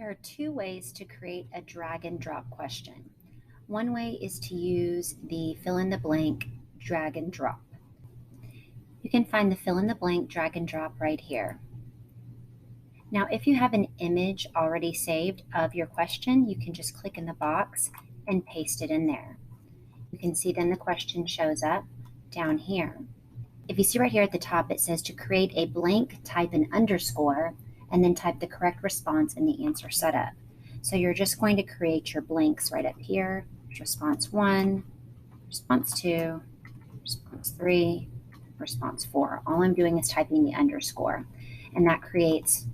There are two ways to create a drag and drop question. One way is to use the fill in the blank drag and drop. You can find the fill in the blank drag and drop right here. Now, if you have an image already saved of your question, you can just click in the box and paste it in there. You can see then the question shows up down here. If you see right here at the top, it says to create a blank, type an underscore, and then type the correct response in the answer setup. So you're just going to create your blanks right up here. Response 1, response 2, response 3, response 4. All I'm doing is typing the underscore, and that creates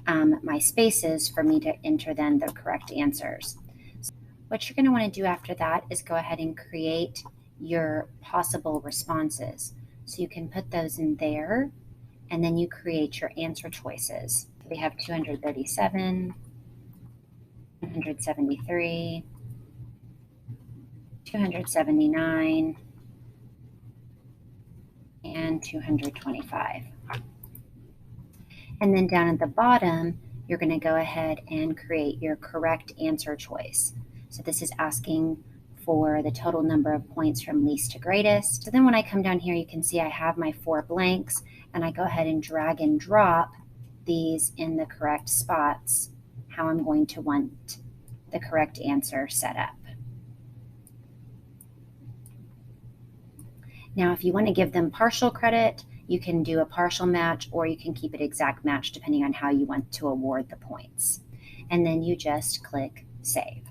my spaces for me to enter then the correct answers. So what you're going to want to do after that is go ahead and create your possible responses. So you can put those in there, and then you create your answer choices. We have 237, 173, 279, and 225. And then down at the bottom, you're going to go ahead and create your correct answer choice. So this is asking for the total number of points from least to greatest. So then when I come down here, you can see I have my 4 blanks, and I go ahead and drag and drop these in the correct spots, how I'm going to want the correct answer set up. Now, if you want to give them partial credit, you can do a partial match, or you can keep it exact match depending on how you want to award the points. And then you just click Save.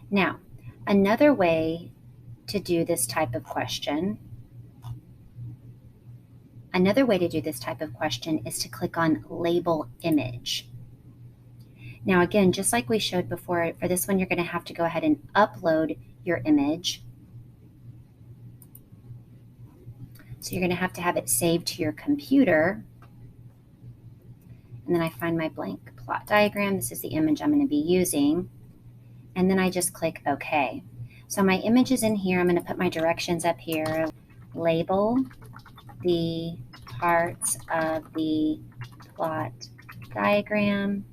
Now, another way to do this type of question is to click on Label Image. Now again, just like we showed before, for this one you're going to have to go ahead and upload your image. So you're going to have it saved to your computer. And then I find my blank plot diagram. This is the image I'm going to be using. And then I just click OK. So my image is in here. I'm going to put my directions up here. Label the parts of the plot diagram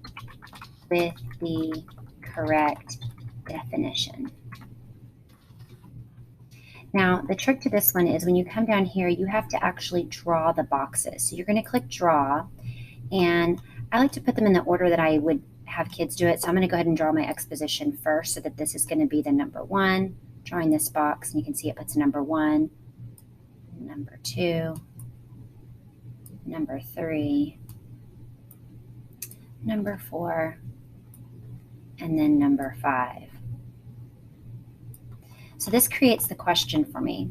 with the correct definition. Now, the trick to this one is when you come down here, you have to actually draw the boxes. So you're going to click Draw, and I like to put them in the order that I would have kids do it. So I'm going to go ahead and draw my exposition first, so that this is going to be the number 1. Drawing this box, and you can see it puts number 1, number 2, number 3, number 4, and then number 5. So this creates the question for me.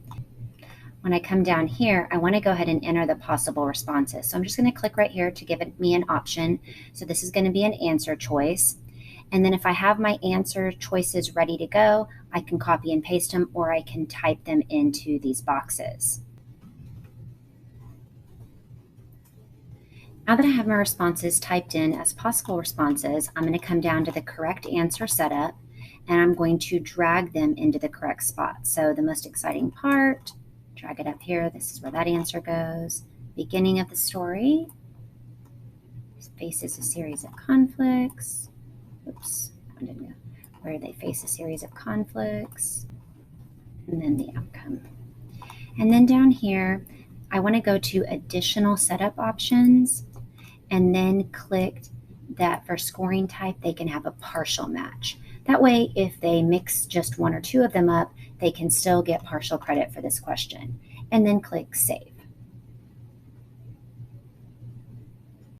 When I come down here, I want to go ahead and enter the possible responses. So I'm just going to click right here to give me an option. So this is going to be an answer choice. And then if I have my answer choices ready to go, I can copy and paste them, or I can type them into these boxes. Now that I have my responses typed in as possible responses, I'm going to come down to the correct answer setup, and I'm going to drag them into the correct spot. So the most exciting part, drag it up here. This is where that answer goes. Beginning of the story faces a series of conflicts. Oops, that one didn't go. Where they face a series of conflicts, and then the outcome. And then down here, I want to go to additional setup options, and then click that for scoring type, they can have a partial match. That way, if they mix just 1 or 2 of them up, they can still get partial credit for this question. And then click Save.